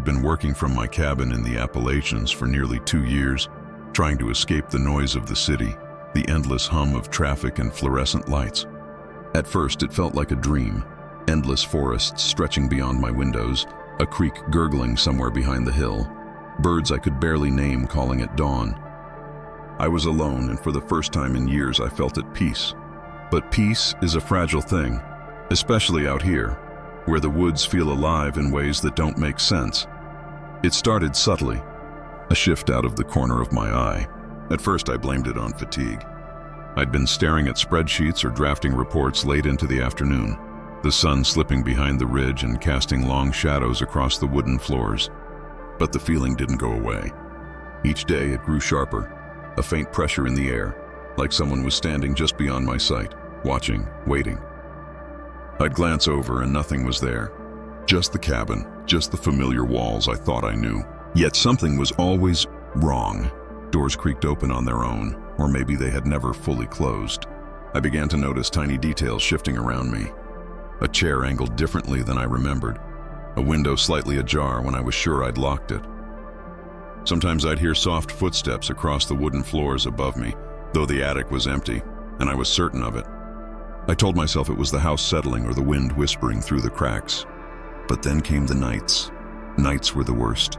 I'd been working from my cabin in the Appalachians for nearly 2 years, trying to escape the noise of the city, the endless hum of traffic and fluorescent lights. At first, it felt like a dream. Endless forests stretching beyond my windows, a creek gurgling somewhere behind the hill, birds I could barely name calling at dawn. I was alone, and for the first time in years I felt at peace. But peace is a fragile thing, especially out here, where the woods feel alive in ways that don't make sense. It started subtly, a shift out of the corner of my eye. At first I blamed it on fatigue. I'd been staring at spreadsheets or drafting reports late into the afternoon, the sun slipping behind the ridge and casting long shadows across the wooden floors. But the feeling didn't go away. Each day it grew sharper, a faint pressure in the air, like someone was standing just beyond my sight, watching, waiting. I'd glance over and nothing was there. Just the cabin, just the familiar walls I thought I knew. Yet something was always wrong. Doors creaked open on their own, or maybe they had never fully closed. I began to notice tiny details shifting around me. A chair angled differently than I remembered. A window slightly ajar when I was sure I'd locked it. Sometimes I'd hear soft footsteps across the wooden floors above me, though the attic was empty, and I was certain of it. I told myself it was the house settling or the wind whispering through the cracks. But then came the nights. Nights were the worst.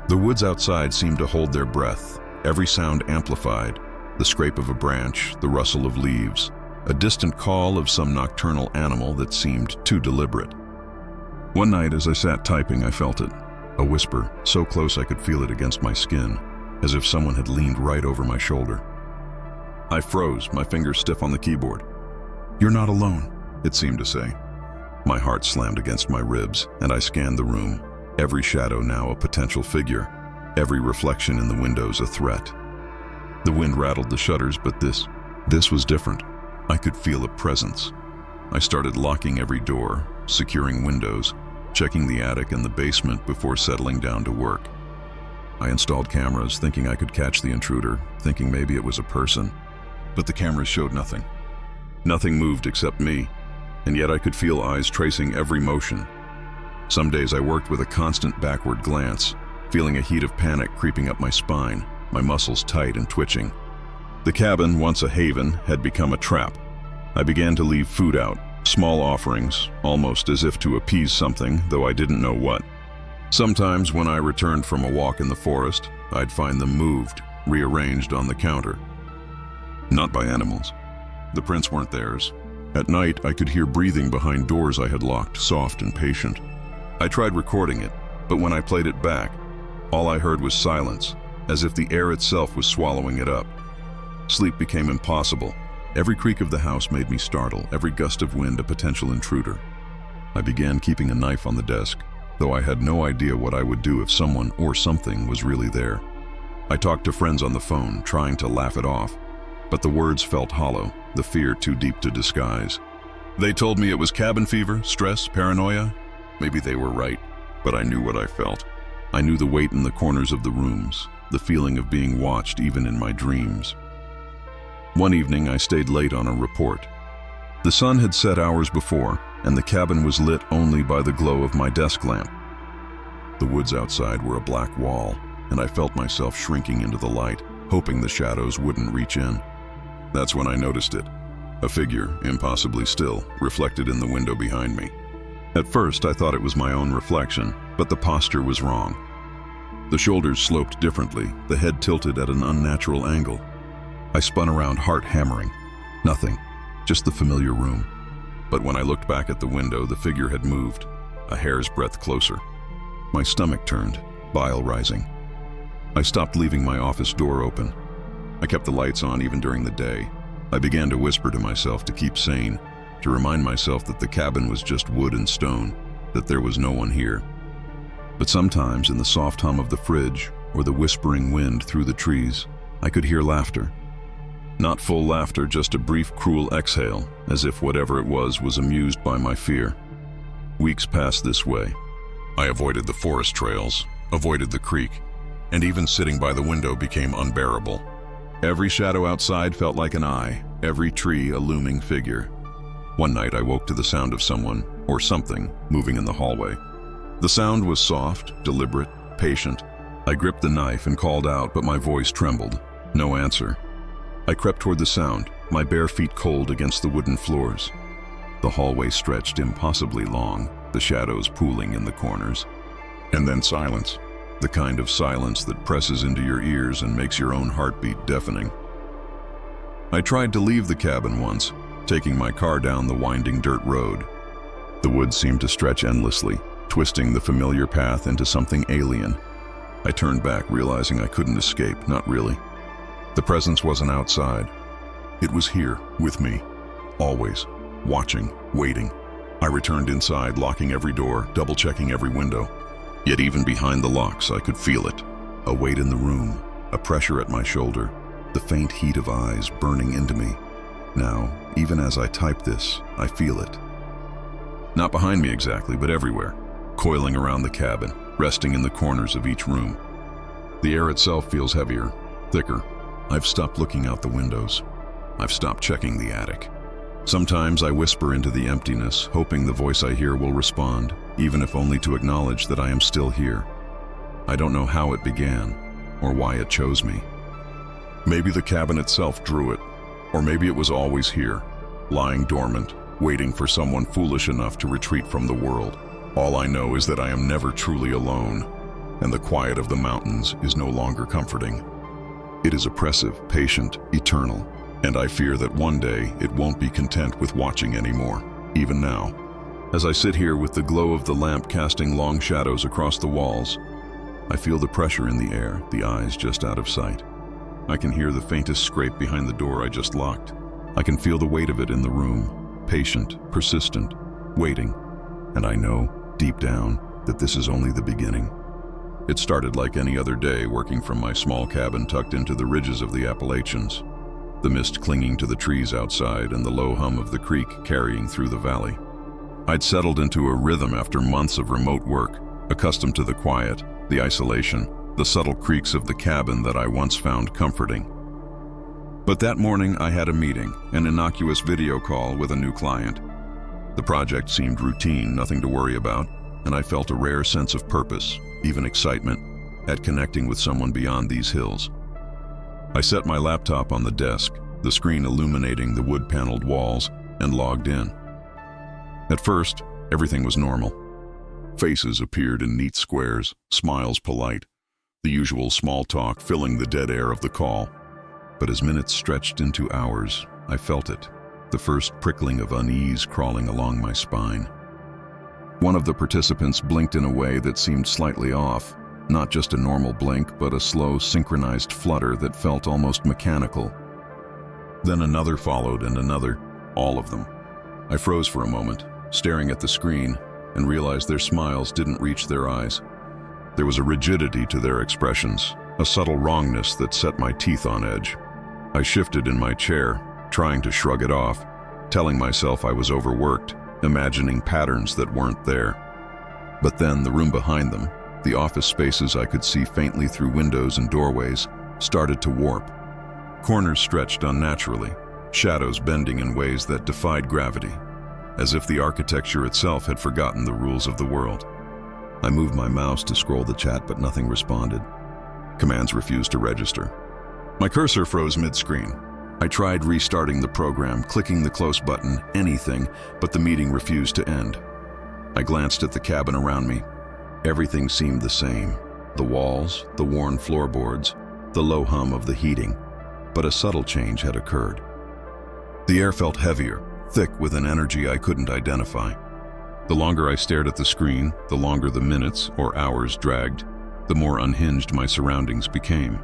The woods outside seemed to hold their breath, every sound amplified, the scrape of a branch, the rustle of leaves, a distant call of some nocturnal animal that seemed too deliberate. One night as I sat typing, I felt it, a whisper, so close I could feel it against my skin, as if someone had leaned right over my shoulder. I froze, my fingers stiff on the keyboard. "You're not alone," it seemed to say. My heart slammed against my ribs, and I scanned the room, every shadow now a potential figure, every reflection in the windows a threat. The wind rattled the shutters, but this was different. I could feel a presence. I started locking every door, securing windows, checking the attic and the basement before settling down to work. I installed cameras, thinking I could catch the intruder, thinking maybe it was a person. But the cameras showed nothing. Nothing moved except me, and yet I could feel eyes tracing every motion. Some days I worked with a constant backward glance, feeling a heat of panic creeping up my spine, my muscles tight and twitching. The cabin, once a haven, had become a trap. I began to leave food out, small offerings, almost as if to appease something, though I didn't know what. Sometimes when I returned from a walk in the forest, I'd find them moved, rearranged on the counter. Not by animals. The prints weren't theirs. At night, I could hear breathing behind doors I had locked, soft and patient. I tried recording it, but when I played it back, all I heard was silence, as if the air itself was swallowing it up. Sleep became impossible. Every creak of the house made me startle, every gust of wind a potential intruder. I began keeping a knife on the desk, though I had no idea what I would do if someone or something was really there. I talked to friends on the phone, trying to laugh it off, but the words felt hollow, the fear too deep to disguise. They told me it was cabin fever, stress, paranoia. Maybe they were right, but I knew what I felt. I knew the weight in the corners of the rooms, the feeling of being watched even in my dreams. One evening, I stayed late on a report. The sun had set hours before, and the cabin was lit only by the glow of my desk lamp. The woods outside were a black wall, and I felt myself shrinking into the light, hoping the shadows wouldn't reach in. That's when I noticed it. A figure, impossibly still, reflected in the window behind me. At first, I thought it was my own reflection, but the posture was wrong. The shoulders sloped differently, the head tilted at an unnatural angle. I spun around, heart hammering. Nothing, just the familiar room. But when I looked back at the window, the figure had moved, a hair's breadth closer. My stomach turned, bile rising. I stopped leaving my office door open. I kept the lights on even during the day. I began to whisper to myself to keep sane, to remind myself that the cabin was just wood and stone, that there was no one here. But sometimes in the soft hum of the fridge or the whispering wind through the trees, I could hear laughter. Not full laughter, just a brief, cruel exhale, as if whatever it was amused by my fear. Weeks passed this way. I avoided the forest trails, avoided the creek, and even sitting by the window became unbearable. Every shadow outside felt like an eye, every tree a looming figure. One night I woke to the sound of someone, or something, moving in the hallway. The sound was soft, deliberate, patient. I gripped the knife and called out, but my voice trembled. No answer. I crept toward the sound, my bare feet cold against the wooden floors. The hallway stretched impossibly long, the shadows pooling in the corners. And then silence, the kind of silence that presses into your ears and makes your own heartbeat deafening. I tried to leave the cabin once, taking my car down the winding dirt road. The woods seemed to stretch endlessly, twisting the familiar path into something alien. I turned back, realizing I couldn't escape, not really. The presence wasn't outside. It was here, with me, always, watching, waiting. I returned inside, locking every door, double-checking every window. Yet even behind the locks, I could feel it. A weight in the room, a pressure at my shoulder, the faint heat of eyes burning into me. Now, even as I type this, I feel it. Not behind me exactly, but everywhere, coiling around the cabin, resting in the corners of each room. The air itself feels heavier, thicker. I've stopped looking out the windows. I've stopped checking the attic. Sometimes I whisper into the emptiness, hoping the voice I hear will respond, even if only to acknowledge that I am still here. I don't know how it began, or why it chose me. Maybe the cabin itself drew it, or maybe it was always here, lying dormant, waiting for someone foolish enough to retreat from the world. All I know is that I am never truly alone, and the quiet of the mountains is no longer comforting. It is oppressive, patient, eternal, and I fear that one day it won't be content with watching anymore, even now. As I sit here with the glow of the lamp casting long shadows across the walls, I feel the pressure in the air, the eyes just out of sight. I can hear the faintest scrape behind the door I just locked. I can feel the weight of it in the room, patient, persistent, waiting, and I know, deep down, that this is only the beginning. It started like any other day, working from my small cabin tucked into the ridges of the Appalachians, the mist clinging to the trees outside and the low hum of the creek carrying through the valley. I'd settled into a rhythm after months of remote work, accustomed to the quiet, the isolation, the subtle creaks of the cabin that I once found comforting. But that morning I had a meeting, an innocuous video call with a new client. The project seemed routine, nothing to worry about, and I felt a rare sense of purpose, even excitement, at connecting with someone beyond these hills. I set my laptop on the desk, the screen illuminating the wood-paneled walls, and logged in. At first, everything was normal. Faces appeared in neat squares, smiles polite, the usual small talk filling the dead air of the call. But as minutes stretched into hours, I felt it, the first prickling of unease crawling along my spine. One of the participants blinked in a way that seemed slightly off, not just a normal blink, but a slow, synchronized flutter that felt almost mechanical. Then another followed and another, all of them. I froze for a moment, staring at the screen, and realized their smiles didn't reach their eyes. There was a rigidity to their expressions, a subtle wrongness that set my teeth on edge. I shifted in my chair, trying to shrug it off, telling myself I was overworked, imagining patterns that weren't there. But then the room behind them, the office spaces I could see faintly through windows and doorways, started to warp. Corners stretched unnaturally, shadows bending in ways that defied gravity, as if the architecture itself had forgotten the rules of the world. I moved my mouse to scroll the chat, but nothing responded. Commands refused to register. My cursor froze mid-screen. I tried restarting the program, clicking the close button, anything, but the meeting refused to end. I glanced at the cabin around me. Everything seemed the same. The walls, the worn floorboards, the low hum of the heating. But a subtle change had occurred. The air felt heavier, thick with an energy I couldn't identify. The longer I stared at the screen, the longer the minutes or hours dragged, the more unhinged my surroundings became.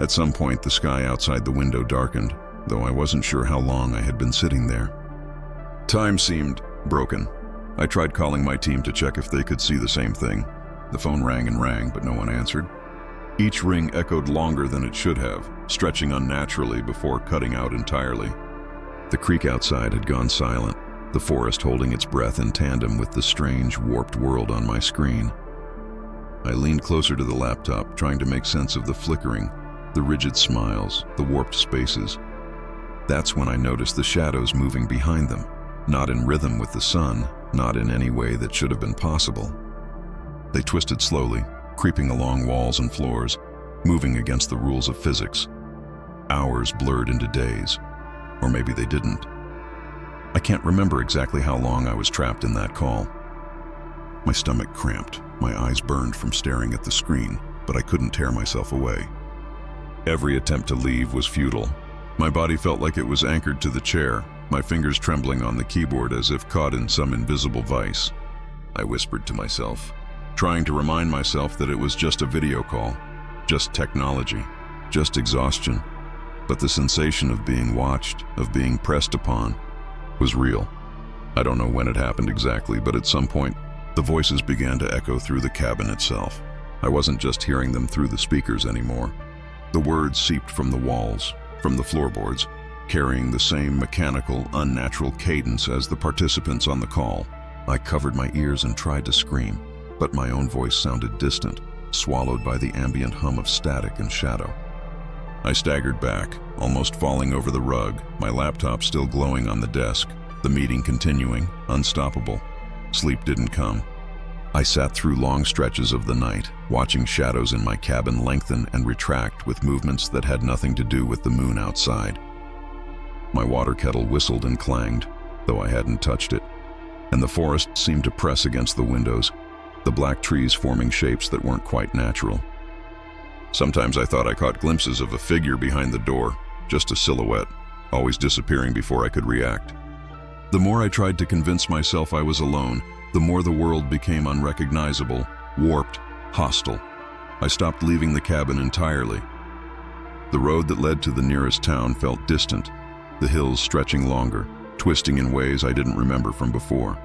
At some point, the sky outside the window darkened, though I wasn't sure how long I had been sitting there. Time seemed broken. I tried calling my team to check if they could see the same thing. The phone rang and rang, but no one answered. Each ring echoed longer than it should have, stretching unnaturally before cutting out entirely. The creek outside had gone silent, the forest holding its breath in tandem with the strange, warped world on my screen. I leaned closer to the laptop, trying to make sense of the flickering, the rigid smiles, the warped spaces. That's when I noticed the shadows moving behind them, not in rhythm with the sun, not in any way that should have been possible. They twisted slowly, creeping along walls and floors, moving against the rules of physics. Hours blurred into days. Or maybe they didn't. I can't remember exactly how long I was trapped in that call. My stomach cramped, my eyes burned from staring at the screen, but I couldn't tear myself away. Every attempt to leave was futile. My body felt like it was anchored to the chair, my fingers trembling on the keyboard as if caught in some invisible vice. I whispered to myself, trying to remind myself that it was just a video call, just technology, just exhaustion. But the sensation of being watched, of being pressed upon, was real. I don't know when it happened exactly, but at some point, the voices began to echo through the cabin itself. I wasn't just hearing them through the speakers anymore. The words seeped from the walls, from the floorboards, carrying the same mechanical, unnatural cadence as the participants on the call. I covered my ears and tried to scream, but my own voice sounded distant, swallowed by the ambient hum of static and shadow. I staggered back, almost falling over the rug, my laptop still glowing on the desk, the meeting continuing, unstoppable. Sleep didn't come. I sat through long stretches of the night, watching shadows in my cabin lengthen and retract with movements that had nothing to do with the moon outside. My water kettle whistled and clanged, though I hadn't touched it, and the forest seemed to press against the windows, the black trees forming shapes that weren't quite natural. Sometimes I thought I caught glimpses of a figure behind the door, just a silhouette, always disappearing before I could react. The more I tried to convince myself I was alone, the more the world became unrecognizable, warped, hostile. I stopped leaving the cabin entirely. The road that led to the nearest town felt distant, the hills stretching longer, twisting in ways I didn't remember from before.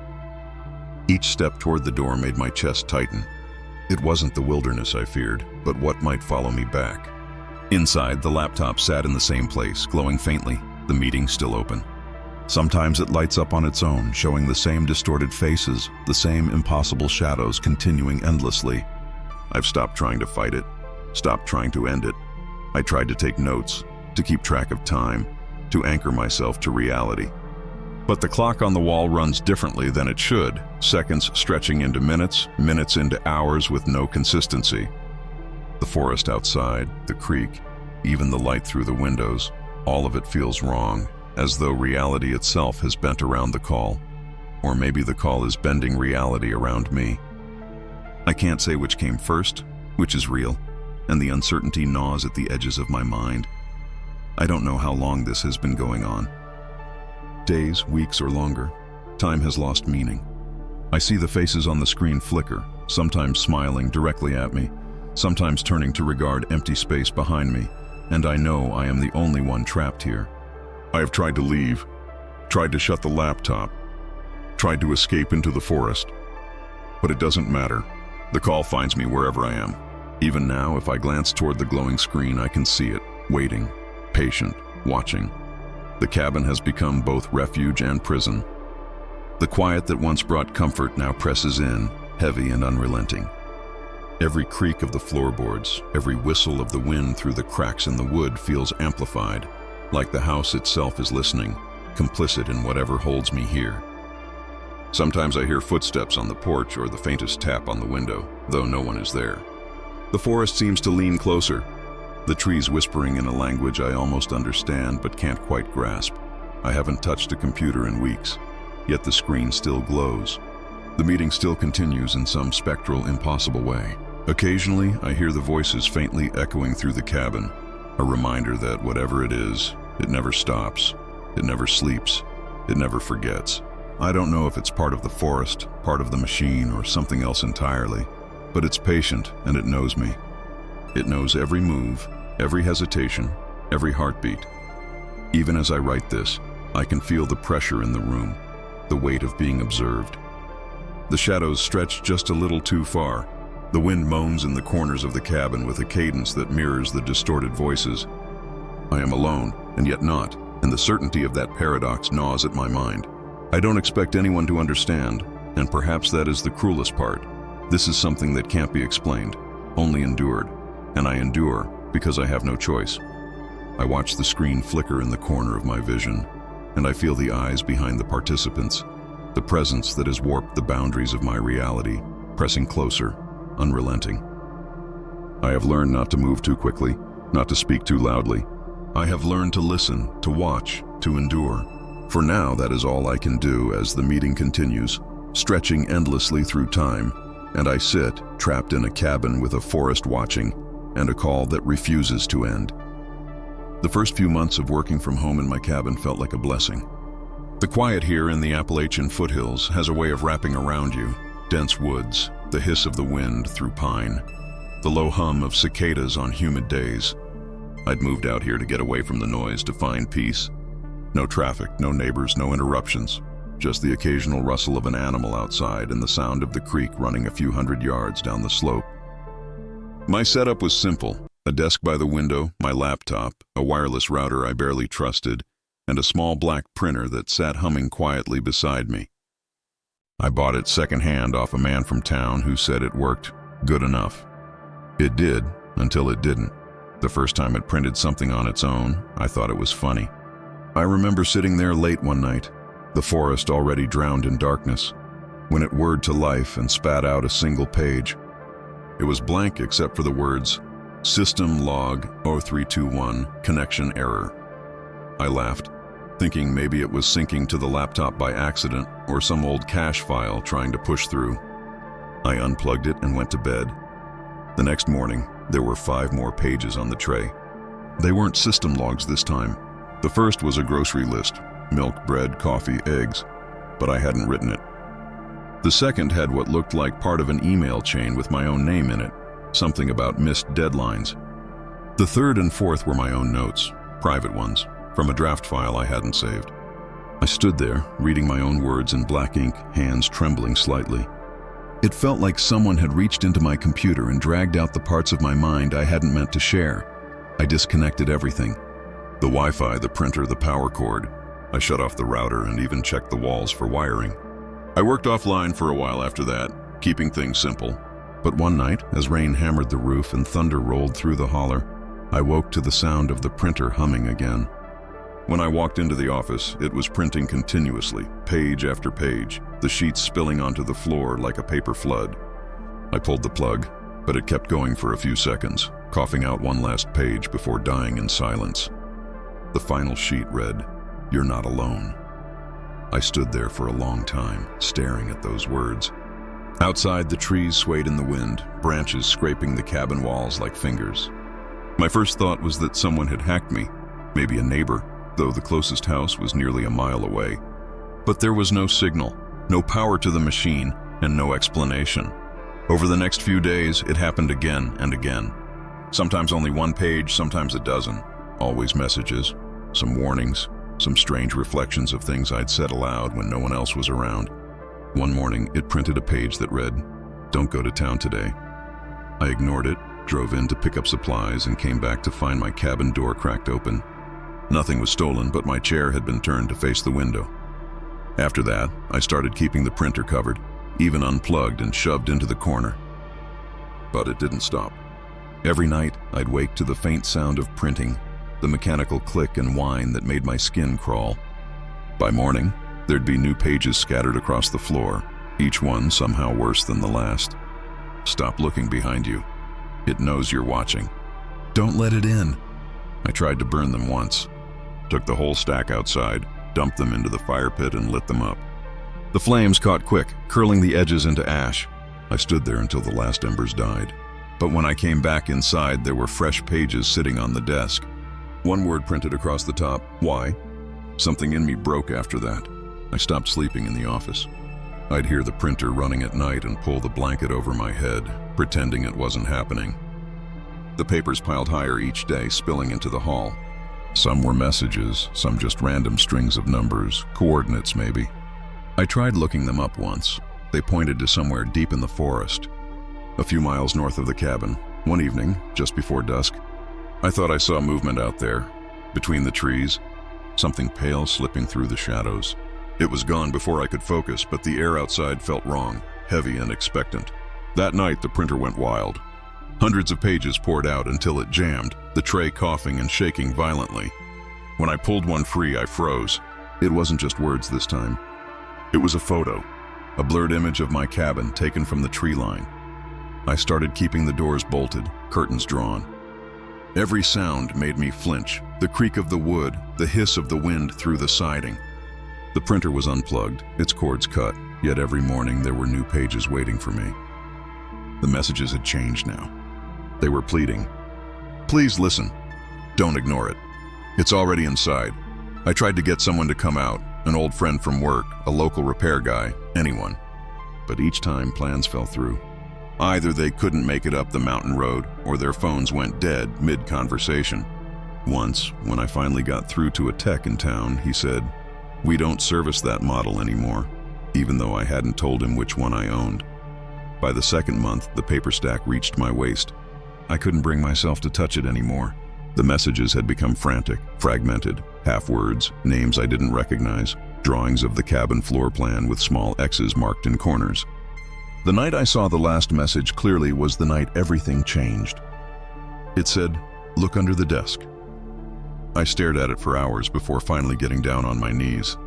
Each step toward the door made my chest tighten. It wasn't the wilderness I feared, but what might follow me back. Inside, the laptop sat in the same place, glowing faintly, the meeting still open. Sometimes it lights up on its own, showing the same distorted faces, the same impossible shadows continuing endlessly. I've stopped trying to fight it, stopped trying to end it. I tried to take notes, to keep track of time, to anchor myself to reality. But the clock on the wall runs differently than it should, seconds stretching into minutes, minutes into hours with no consistency. The forest outside, the creek, even the light through the windows, all of it feels wrong, as though reality itself has bent around the call. Or maybe the call is bending reality around me. I can't say which came first, which is real, and the uncertainty gnaws at the edges of my mind. I don't know how long this has been going on. Days, weeks, or longer. Time has lost meaning. I see the faces on the screen flicker, sometimes smiling directly at me, sometimes turning to regard empty space behind me, and I know I am the only one trapped here. I have tried to leave, tried to shut the laptop, tried to escape into the forest. But it doesn't matter. The call finds me wherever I am. Even now, if I glance toward the glowing screen, I can see it, waiting, patient, watching. The cabin has become both refuge and prison. The quiet that once brought comfort now presses in, heavy and unrelenting. Every creak of the floorboards, every whistle of the wind through the cracks in the wood feels amplified, like the house itself is listening, complicit in whatever holds me here. Sometimes I hear footsteps on the porch or the faintest tap on the window, though no one is there. The forest seems to lean closer, the trees whispering in a language I almost understand but can't quite grasp. I haven't touched a computer in weeks, yet the screen still glows. The meeting still continues in some spectral, impossible way. Occasionally, I hear the voices faintly echoing through the cabin, a reminder that whatever it is, it never stops, it never sleeps, it never forgets. I don't know if it's part of the forest, part of the machine, or something else entirely, but it's patient and it knows me. It knows every move, every hesitation, every heartbeat. Even as I write this, I can feel the pressure in the room, the weight of being observed. The shadows stretch just a little too far. The wind moans in the corners of the cabin with a cadence that mirrors the distorted voices. I am alone, and yet not, and the certainty of that paradox gnaws at my mind. I don't expect anyone to understand, and perhaps that is the cruelest part. This is something that can't be explained, only endured, and I endure because I have no choice. I watch the screen flicker in the corner of my vision, and I feel the eyes behind the participants, the presence that has warped the boundaries of my reality, pressing closer, unrelenting. I have learned not to move too quickly, not to speak too loudly. I have learned to listen, to watch, to endure. For now, that is all I can do as the meeting continues, stretching endlessly through time, and I sit, trapped in a cabin with a forest watching, and a call that refuses to end. The first few months of working from home in my cabin felt like a blessing. The quiet here in the Appalachian foothills has a way of wrapping around you. Dense woods, the hiss of the wind through pine, the low hum of cicadas on humid days. I'd moved out here to get away from the noise, to find peace. No traffic, no neighbors, no interruptions. Just the occasional rustle of an animal outside and the sound of the creek running a few hundred yards down the slope. My setup was simple. A desk by the window, my laptop, a wireless router I barely trusted, and a small black printer that sat humming quietly beside me. I bought it secondhand off a man from town who said it worked good enough. It did, until it didn't. The first time it printed something on its own, I thought it was funny. I remember sitting there late one night, the forest already drowned in darkness, when it whirred to life and spat out a single page. It was blank except for the words, "System log 0321, connection error." I laughed, thinking maybe it was syncing to the laptop by accident or some old cache file trying to push through. I unplugged it and went to bed. The next morning, there were 5 more pages on the tray. They weren't system logs this time. The first was a grocery list, milk, bread, coffee, eggs, but I hadn't written it. The second had what looked like part of an email chain with my own name in it, something about missed deadlines. The third and fourth were my own notes, private ones, from a draft file I hadn't saved. I stood there, reading my own words in black ink, hands trembling slightly. It felt like someone had reached into my computer and dragged out the parts of my mind I hadn't meant to share. I disconnected everything. The Wi-Fi, the printer, the power cord. I shut off the router and even checked the walls for wiring. I worked offline for a while after that, keeping things simple. But one night, as rain hammered the roof and thunder rolled through the holler, I woke to the sound of the printer humming again. When I walked into the office, it was printing continuously, page after page, the sheets spilling onto the floor like a paper flood. I pulled the plug, but it kept going for a few seconds, coughing out one last page before dying in silence. The final sheet read, "You're not alone." I stood there for a long time, staring at those words. Outside, the trees swayed in the wind, branches scraping the cabin walls like fingers. My first thought was that someone had hacked me, maybe a neighbor, though the closest house was nearly a mile away. But there was no signal, no power to the machine, and no explanation. Over the next few days, it happened again and again. Sometimes only one page, sometimes a dozen. Always messages, some warnings, some strange reflections of things I'd said aloud when no one else was around. One morning, it printed a page that read, "Don't go to town today." I ignored it, drove in to pick up supplies, and came back to find my cabin door cracked open. Nothing was stolen, but my chair had been turned to face the window. After that, I started keeping the printer covered, even unplugged and shoved into the corner. But it didn't stop. Every night, I'd wake to the faint sound of printing, the mechanical click and whine that made my skin crawl. By morning, there'd be new pages scattered across the floor, each one somehow worse than the last. Stop looking behind you. It knows you're watching. Don't let it in. I tried to burn them once. Took the whole stack outside, dumped them into the fire pit and lit them up. The flames caught quick, curling the edges into ash. I stood there until the last embers died. But when I came back inside, there were fresh pages sitting on the desk. One word printed across the top, "Why?" Something in me broke after that. I stopped sleeping in the office. I'd hear the printer running at night and pull the blanket over my head, pretending it wasn't happening. The papers piled higher each day, spilling into the hall. Some were messages, some just random strings of numbers, coordinates maybe. I tried looking them up once. They pointed to somewhere deep in the forest, a few miles north of the cabin. One evening, just before dusk, I thought I saw movement out there, between the trees, something pale slipping through the shadows. It was gone before I could focus, but the air outside felt wrong, heavy and expectant. That night, the printer went wild. Hundreds of pages poured out until it jammed, the tray coughing and shaking violently. When I pulled one free, I froze. It wasn't just words this time. It was a photo, a blurred image of my cabin taken from the tree line. I started keeping the doors bolted, curtains drawn. Every sound made me flinch, the creak of the wood, the hiss of the wind through the siding. The printer was unplugged, its cords cut, yet every morning there were new pages waiting for me. The messages had changed now. They were pleading. Please listen. Don't ignore it. It's already inside. I tried to get someone to come out, an old friend from work, a local repair guy, anyone. But each time plans fell through. Either they couldn't make it up the mountain road, or their phones went dead mid-conversation. Once, when I finally got through to a tech in town, he said, "We don't service that model anymore," even though I hadn't told him which one I owned. By the second month, the paper stack reached my waist. I couldn't bring myself to touch it anymore. The messages had become frantic, fragmented, half-words, names I didn't recognize, drawings of the cabin floor plan with small X's marked in corners. The night I saw the last message clearly was the night everything changed. It said, "Look under the desk." I stared at it for hours before finally getting down on my knees.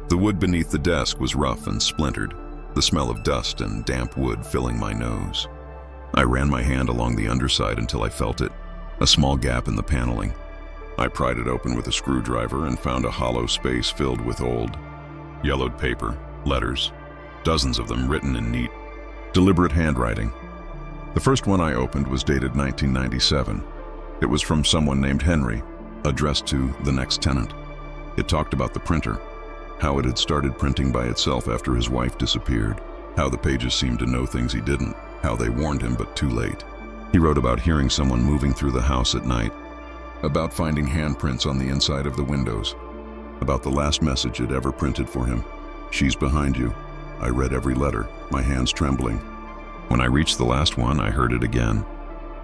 The wood beneath the desk was rough and splintered, the smell of dust and damp wood filling my nose. I ran my hand along the underside until I felt it, a small gap in the paneling. I pried it open with a screwdriver and found a hollow space filled with old, yellowed paper, letters, dozens of them written in neat, deliberate handwriting. The first one I opened was dated 1997. It was from someone named Henry, addressed to the next tenant. It talked about the printer, how it had started printing by itself after his wife disappeared, how the pages seemed to know things he didn't, how they warned him but too late. He wrote about hearing someone moving through the house at night, about finding handprints on the inside of the windows, about the last message it ever printed for him. "She's behind you." I read every letter, my hands trembling. When I reached the last one, I heard it again,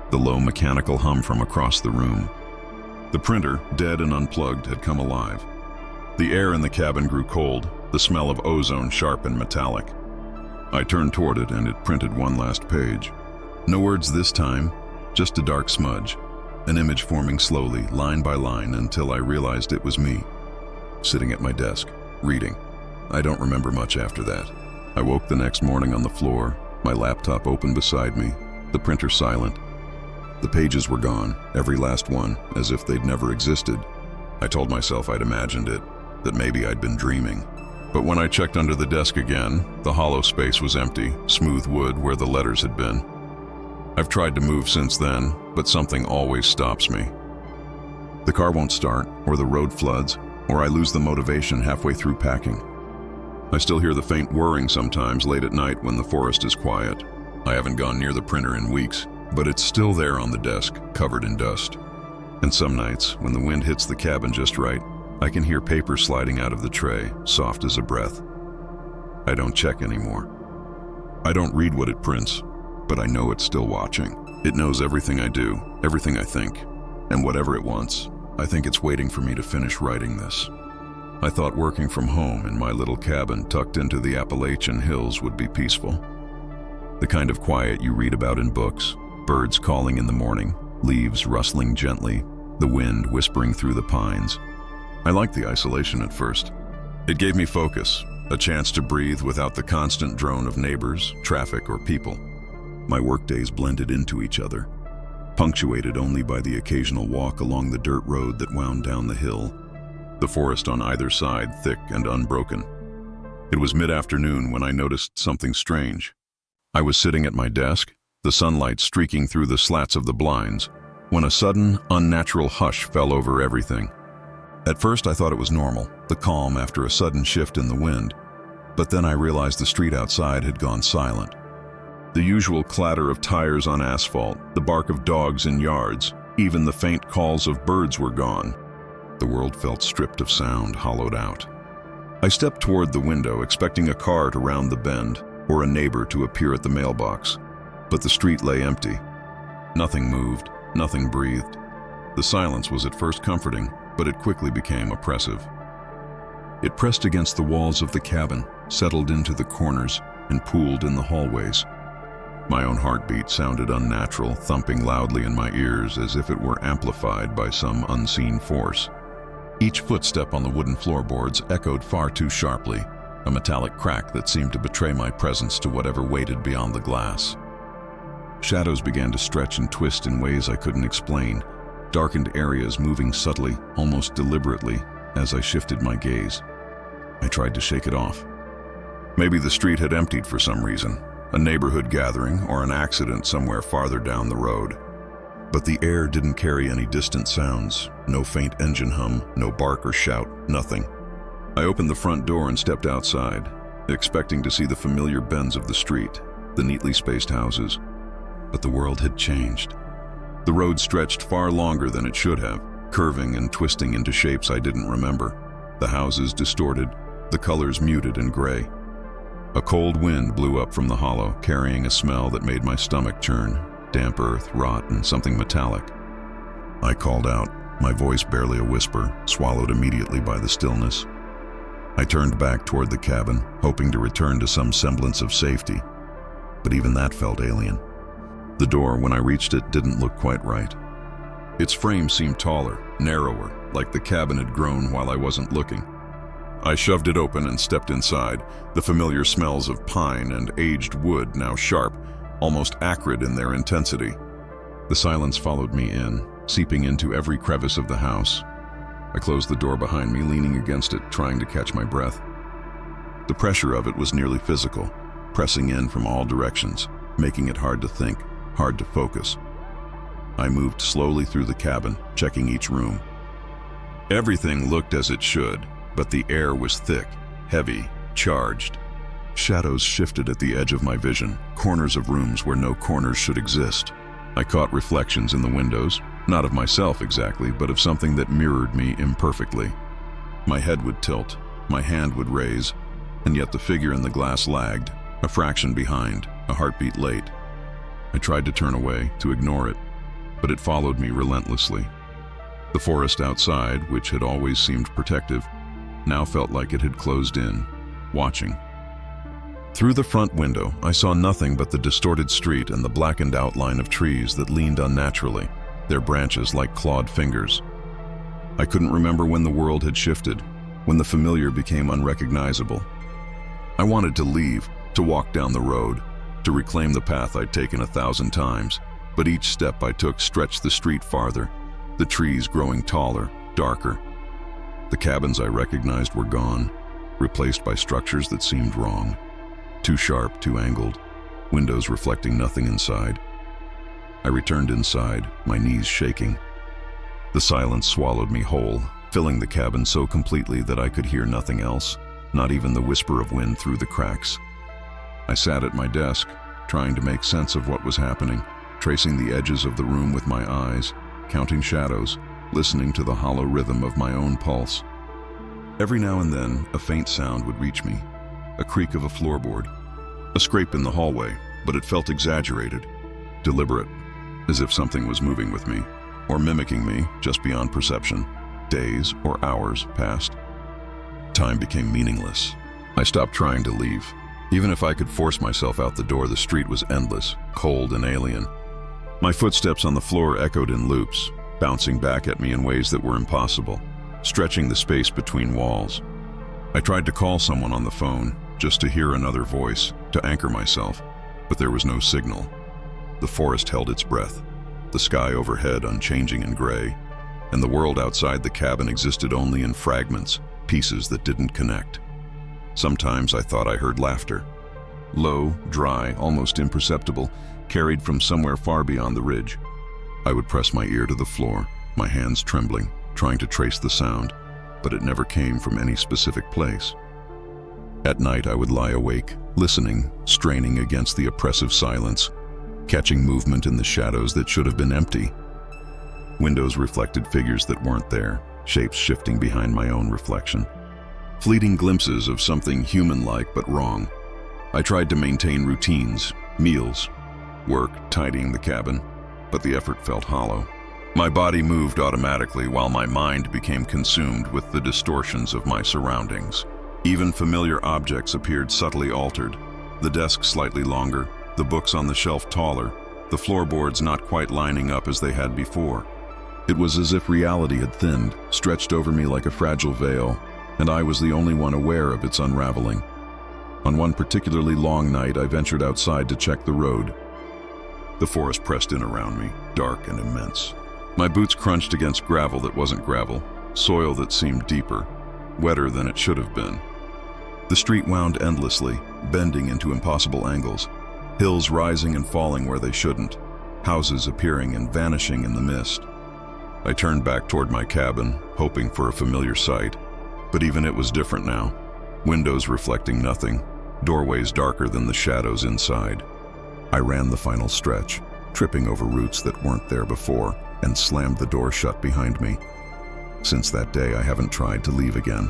the low mechanical hum from across the room. The printer, dead and unplugged, had come alive. The air in the cabin grew cold, the smell of ozone sharp and metallic. I turned toward it and it printed one last page. No words this time, just a dark smudge, an image forming slowly, line by line, until I realized it was me, sitting at my desk, reading. I don't remember much after that. I woke the next morning on the floor, my laptop open beside me, the printer silent. The pages were gone, every last one, as if they'd never existed. I told myself I'd imagined it, that maybe I'd been dreaming. But when I checked under the desk again, the hollow space was empty, smooth wood where the letters had been. I've tried to move since then, but something always stops me. The car won't start, or the road floods, or I lose the motivation halfway through packing. I still hear the faint whirring sometimes late at night when the forest is quiet. I haven't gone near the printer in weeks, but it's still there on the desk, covered in dust. And some nights, when the wind hits the cabin just right, I can hear paper sliding out of the tray, soft as a breath. I don't check anymore. I don't read what it prints, but I know it's still watching. It knows everything I do, everything I think, and whatever it wants. I think it's waiting for me to finish writing this. I thought working from home in my little cabin tucked into the Appalachian hills would be peaceful. The kind of quiet you read about in books, birds calling in the morning, leaves rustling gently, the wind whispering through the pines. I liked the isolation at first. It gave me focus, a chance to breathe without the constant drone of neighbors, traffic, or people. My workdays blended into each other, punctuated only by the occasional walk along the dirt road that wound down the hill, the forest on either side thick and unbroken. It was mid-afternoon when I noticed something strange. I was sitting at my desk, the sunlight streaking through the slats of the blinds, when a sudden, unnatural hush fell over everything. At first I thought it was normal, the calm after a sudden shift in the wind, but then I realized the street outside had gone silent. The usual clatter of tires on asphalt, the bark of dogs in yards, even the faint calls of birds were gone. The world felt stripped of sound, hollowed out. I stepped toward the window, expecting a car to round the bend, or a neighbor to appear at the mailbox. But the street lay empty. Nothing moved, nothing breathed. The silence was at first comforting, but it quickly became oppressive. It pressed against the walls of the cabin, settled into the corners, and pooled in the hallways. My own heartbeat sounded unnatural, thumping loudly in my ears as if it were amplified by some unseen force. Each footstep on the wooden floorboards echoed far too sharply, a metallic crack that seemed to betray my presence to whatever waited beyond the glass. Shadows began to stretch and twist in ways I couldn't explain, darkened areas moving subtly, almost deliberately, as I shifted my gaze. I tried to shake it off. Maybe the street had emptied for some reason, a neighborhood gathering or an accident somewhere farther down the road. But the air didn't carry any distant sounds, no faint engine hum, no bark or shout, nothing. I opened the front door and stepped outside, expecting to see the familiar bends of the street, the neatly spaced houses. But the world had changed. The road stretched far longer than it should have, curving and twisting into shapes I didn't remember. The houses distorted, the colors muted and gray. A cold wind blew up from the hollow, carrying a smell that made my stomach churn, damp earth, rot, and something metallic. I called out, my voice barely a whisper, swallowed immediately by the stillness. I turned back toward the cabin, hoping to return to some semblance of safety. But even that felt alien. The door, when I reached it, didn't look quite right. Its frame seemed taller, narrower, like the cabin had grown while I wasn't looking. I shoved it open and stepped inside, the familiar smells of pine and aged wood now sharp, almost acrid in their intensity. The silence followed me in, seeping into every crevice of the house. I closed the door behind me, leaning against it, trying to catch my breath. The pressure of it was nearly physical, pressing in from all directions, making it hard to think, hard to focus. I moved slowly through the cabin, checking each room. Everything looked as it should, but the air was thick, heavy, charged. Shadows shifted at the edge of my vision, corners of rooms where no corners should exist. I caught reflections in the windows, not of myself exactly, but of something that mirrored me imperfectly. My head would tilt, my hand would raise, and yet the figure in the glass lagged, a fraction behind, a heartbeat late. I tried to turn away, to ignore it, but it followed me relentlessly. The forest outside, which had always seemed protective, now felt like it had closed in, watching. Through the front window, I saw nothing but the distorted street and the blackened outline of trees that leaned unnaturally, their branches like clawed fingers. I couldn't remember when the world had shifted, when the familiar became unrecognizable. I wanted to leave, to walk down the road, to reclaim the path I'd taken 1,000 times, but each step I took stretched the street farther, the trees growing taller, darker. The cabins I recognized were gone, replaced by structures that seemed wrong. Too sharp, too angled, windows reflecting nothing inside. I returned inside, my knees shaking. The silence swallowed me whole, filling the cabin so completely that I could hear nothing else, not even the whisper of wind through the cracks. I sat at my desk, trying to make sense of what was happening, tracing the edges of the room with my eyes, counting shadows, listening to the hollow rhythm of my own pulse. Every now and then, a faint sound would reach me, a creak of a floorboard, a scrape in the hallway, but it felt exaggerated, deliberate, as if something was moving with me, or mimicking me just beyond perception. Days or hours passed. Time became meaningless. I stopped trying to leave. Even if I could force myself out the door, the street was endless, cold and alien. My footsteps on the floor echoed in loops, bouncing back at me in ways that were impossible, stretching the space between walls. I tried to call someone on the phone, just to hear another voice, to anchor myself, but there was no signal. The forest held its breath, the sky overhead unchanging and gray, and the world outside the cabin existed only in fragments, pieces that didn't connect. Sometimes I thought I heard laughter. Low, dry, almost imperceptible, carried from somewhere far beyond the ridge. I would press my ear to the floor, my hands trembling, trying to trace the sound, but it never came from any specific place. At night I would lie awake, listening, straining against the oppressive silence, catching movement in the shadows that should have been empty. Windows reflected figures that weren't there, shapes shifting behind my own reflection. Fleeting glimpses of something human-like but wrong. I tried to maintain routines, meals, work, tidying the cabin, but the effort felt hollow. My body moved automatically while my mind became consumed with the distortions of my surroundings. Even familiar objects appeared subtly altered, the desk slightly longer, the books on the shelf taller, the floorboards not quite lining up as they had before. It was as if reality had thinned, stretched over me like a fragile veil, and I was the only one aware of its unraveling. On one particularly long night, I ventured outside to check the road. The forest pressed in around me, dark and immense. My boots crunched against gravel that wasn't gravel, soil that seemed deeper, wetter than it should have been. The street wound endlessly, bending into impossible angles, hills rising and falling where they shouldn't, houses appearing and vanishing in the mist. I turned back toward my cabin, hoping for a familiar sight, but even it was different now. Windows reflecting nothing, doorways darker than the shadows inside. I ran the final stretch, tripping over roots that weren't there before, and slammed the door shut behind me. Since that day, I haven't tried to leave again.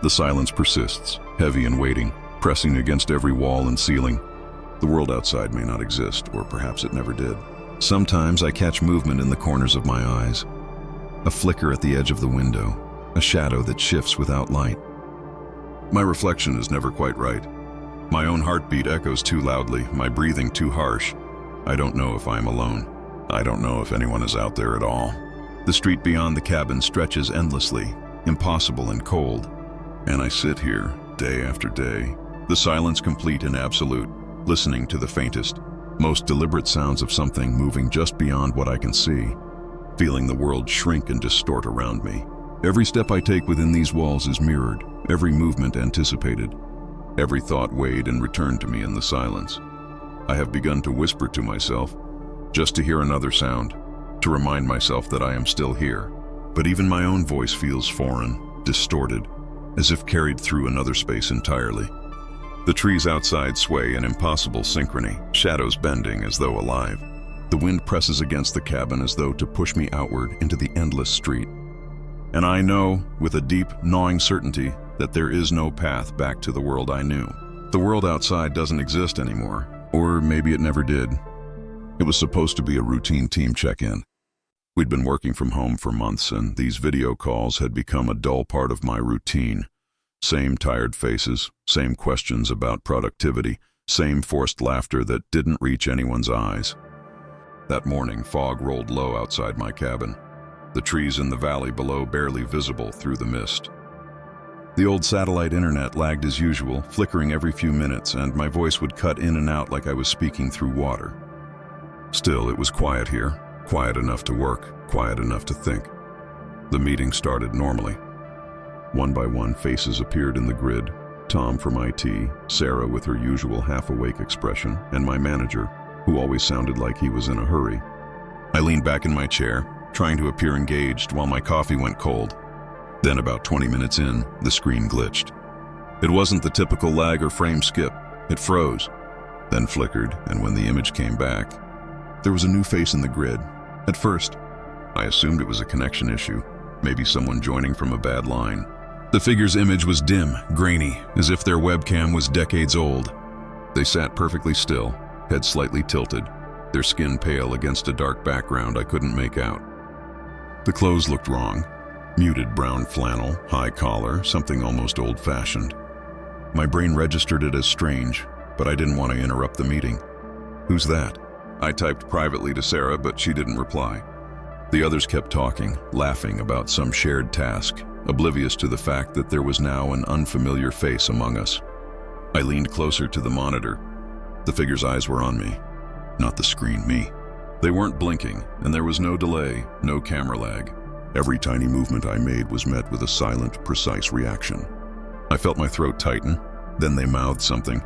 The silence persists, heavy and waiting, pressing against every wall and ceiling. The world outside may not exist, or perhaps it never did. Sometimes I catch movement in the corners of my eyes. A flicker at the edge of the window, a shadow that shifts without light. My reflection is never quite right. My own heartbeat echoes too loudly, my breathing too harsh. I don't know if I'm alone. I don't know if anyone is out there at all. The street beyond the cabin stretches endlessly, impossible and cold. And I sit here, day after day, the silence complete and absolute, listening to the faintest, most deliberate sounds of something moving just beyond what I can see, feeling the world shrink and distort around me. Every step I take within these walls is mirrored, every movement anticipated, every thought weighed and returned to me in the silence. I have begun to whisper to myself, just to hear another sound, to remind myself that I am still here. But even my own voice feels foreign, distorted, as if carried through another space entirely. The trees outside sway in impossible synchrony, shadows bending as though alive. The wind presses against the cabin as though to push me outward into the endless street. And I know, with a deep, gnawing certainty, that there is no path back to the world I knew. The world outside doesn't exist anymore, or maybe it never did. It was supposed to be a routine team check-in. We'd been working from home for months, and these video calls had become a dull part of my routine. Same tired faces, same questions about productivity, same forced laughter that didn't reach anyone's eyes. That morning, fog rolled low outside my cabin, the trees in the valley below barely visible through the mist. The old satellite internet lagged as usual, flickering every few minutes, and my voice would cut in and out like I was speaking through water. Still, it was quiet here, quiet enough to work, quiet enough to think. The meeting started normally. One by one, faces appeared in the grid. Tom from IT, Sarah with her usual half-awake expression, and my manager, who always sounded like he was in a hurry. I leaned back in my chair, trying to appear engaged while my coffee went cold. Then about 20 minutes in, the screen glitched. It wasn't the typical lag or frame skip. It froze, then flickered, and when the image came back, there was a new face in the grid. At first, I assumed it was a connection issue, maybe someone joining from a bad line. The figure's image was dim, grainy, as if their webcam was decades old. They sat perfectly still, head slightly tilted, their skin pale against a dark background I couldn't make out. The clothes looked wrong. Muted brown flannel, high collar, something almost old-fashioned. My brain registered it as strange, but I didn't want to interrupt the meeting. "Who's that?" I typed privately to Sarah, but she didn't reply. The others kept talking, laughing about some shared task, oblivious to the fact that there was now an unfamiliar face among us. I leaned closer to the monitor. The figure's eyes were on me, not the screen, me. They weren't blinking, and there was no delay, no camera lag. Every tiny movement I made was met with a silent, precise reaction. I felt my throat tighten, then they mouthed something.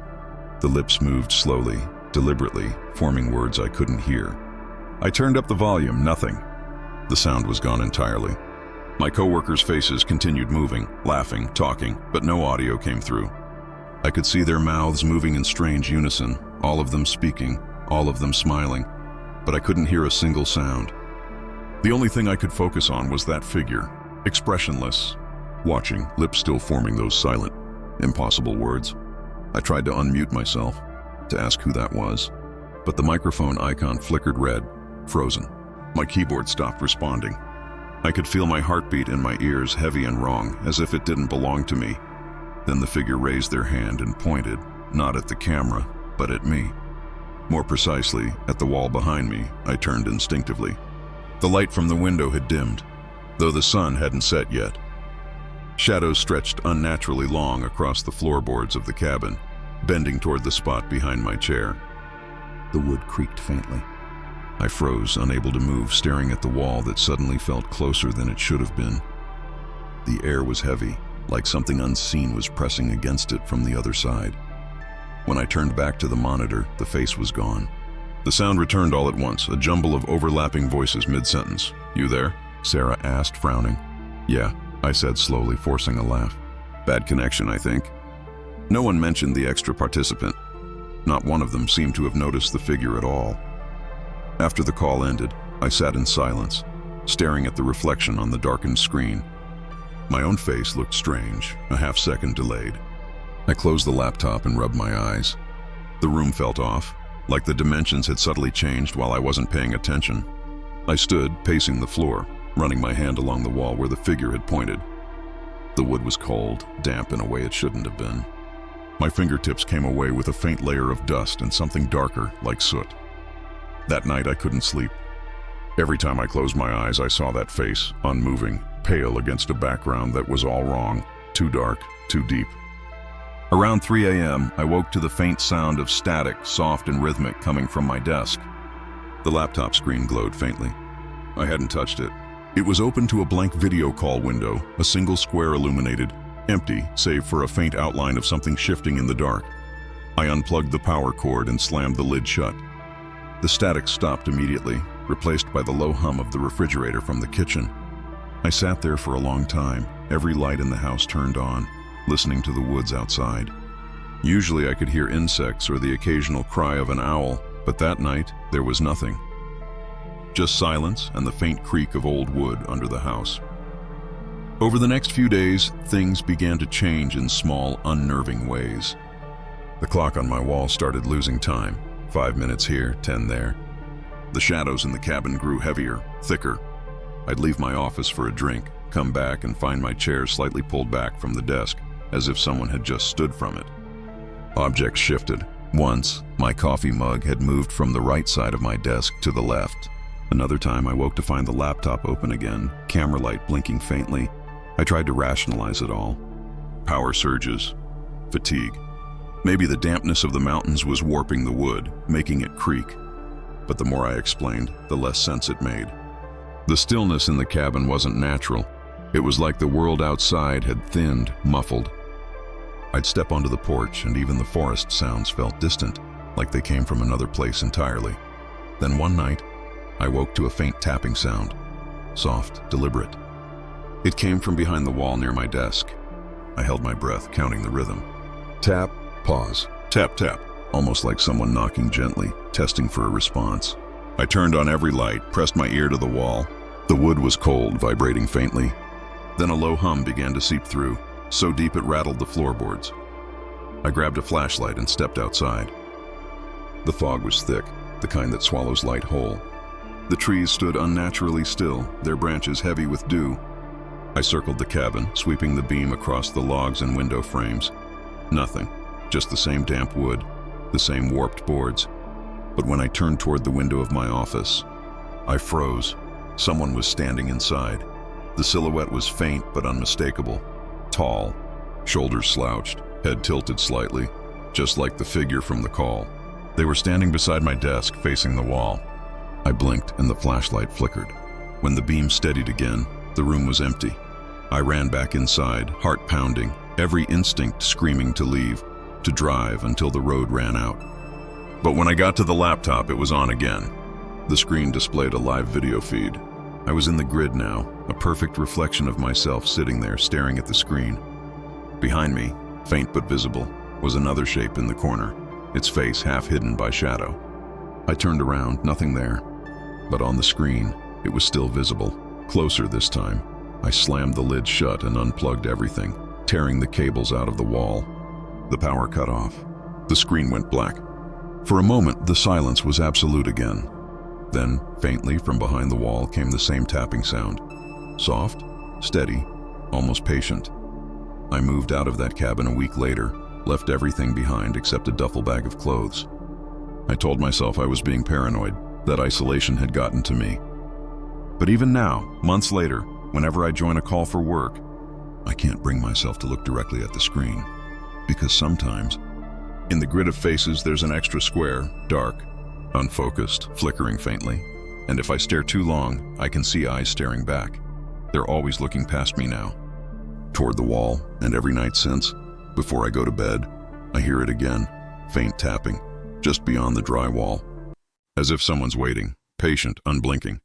The lips moved slowly, deliberately, forming words I couldn't hear. I turned up the volume, nothing. The sound was gone entirely. My coworkers' faces continued moving, laughing, talking, but no audio came through. I could see their mouths moving in strange unison, all of them speaking, all of them smiling, but I couldn't hear a single sound. The only thing I could focus on was that figure, expressionless, watching, lips still forming those silent, impossible words. I tried to unmute myself, to ask who that was, but the microphone icon flickered red, frozen. My keyboard stopped responding. I could feel my heartbeat in my ears, heavy and wrong, as if it didn't belong to me. Then the figure raised their hand and pointed, not at the camera, but at me. More precisely, at the wall behind me. I turned instinctively. The light from the window had dimmed, though the sun hadn't set yet. Shadows stretched unnaturally long across the floorboards of the cabin, bending toward the spot behind my chair. The wood creaked faintly, I froze, unable to move, staring at the wall that suddenly felt closer than it should have been. The air was heavy, like something unseen was pressing against it from the other side. When I turned back to the monitor, the face was gone. The sound returned all at once, a jumble of overlapping voices mid-sentence. "You there?" Sarah asked, frowning. "Yeah," I said slowly, forcing a laugh. "Bad connection, I think." No one mentioned the extra participant. Not one of them seemed to have noticed the figure at all. After the call ended, I sat in silence, staring at the reflection on the darkened screen. My own face looked strange, a half-second delayed. I closed the laptop and rubbed my eyes. The room felt off, like the dimensions had subtly changed while I wasn't paying attention. I stood, pacing the floor, running my hand along the wall where the figure had pointed. The wood was cold, damp in a way it shouldn't have been. My fingertips came away with a faint layer of dust and something darker, like soot. That night I couldn't sleep. Every time I closed my eyes, I saw that face, unmoving, pale against a background that was all wrong, too dark, too deep. Around 3 a.m., I woke to the faint sound of static, soft and rhythmic, coming from my desk. The laptop screen glowed faintly. I hadn't touched it. It was open to a blank video call window, a single square illuminated, empty, save for a faint outline of something shifting in the dark. I unplugged the power cord and slammed the lid shut. The static stopped immediately, replaced by the low hum of the refrigerator from the kitchen. I sat there for a long time, every light in the house turned on, listening to the woods outside. Usually I could hear insects or the occasional cry of an owl, but that night there was nothing. Just silence and the faint creak of old wood under the house. Over the next few days, things began to change in small, unnerving ways. The clock on my wall started losing time, 5 minutes here, 10 there. The shadows in the cabin grew heavier, thicker. I'd leave my office for a drink, come back and find my chair slightly pulled back from the desk, as if someone had just stood from it. Objects shifted. Once, my coffee mug had moved from the right side of my desk to the left. Another time I woke to find the laptop open again, camera light blinking faintly. I tried to rationalize it all. Power surges, fatigue. Maybe the dampness of the mountains was warping the wood, making it creak. But the more I explained, the less sense it made. The stillness in the cabin wasn't natural. It was like the world outside had thinned, muffled. I'd step onto the porch and even the forest sounds felt distant, like they came from another place entirely. Then one night, I woke to a faint tapping sound, soft, deliberate. It came from behind the wall near my desk. I held my breath, counting the rhythm. Tap, pause, tap, tap, almost like someone knocking gently, testing for a response. I turned on every light, pressed my ear to the wall. The wood was cold, vibrating faintly. Then a low hum began to seep through, so deep it rattled the floorboards. I grabbed a flashlight and stepped outside. The fog was thick, the kind that swallows light whole. The trees stood unnaturally still, their branches heavy with dew. I circled the cabin, sweeping the beam across the logs and window frames. Nothing, just the same damp wood, the same warped boards. But when I turned toward the window of my office, I froze. Someone was standing inside. The silhouette was faint but unmistakable. Tall, shoulders slouched, head tilted slightly, just like the figure from the call. They were standing beside my desk, facing the wall. I blinked and the flashlight flickered. When the beam steadied again, the room was empty. I ran back inside, heart pounding, every instinct screaming to leave, to drive until the road ran out. But when I got to the laptop, it was on again. The screen displayed a live video feed. I was in the grid now, a perfect reflection of myself sitting there staring at the screen. Behind me, faint but visible, was another shape in the corner, its face half hidden by shadow. I turned around, nothing there. But on the screen, it was still visible, closer this time. I slammed the lid shut and unplugged everything, tearing the cables out of the wall. The power cut off. The screen went black. For a moment, the silence was absolute again. Then, faintly from behind the wall came the same tapping sound. Soft, steady, almost patient. I moved out of that cabin a week later, left everything behind except a duffel bag of clothes. I told myself I was being paranoid, that isolation had gotten to me. But even now, months later, whenever I join a call for work, I can't bring myself to look directly at the screen. Because sometimes, in the grid of faces, there's an extra square, dark, unfocused, flickering faintly. And if I stare too long, I can see eyes staring back. They're always looking past me now, toward the wall, and every night since, before I go to bed, I hear it again, faint tapping, just beyond the dry wall. As if someone's waiting, patient, unblinking.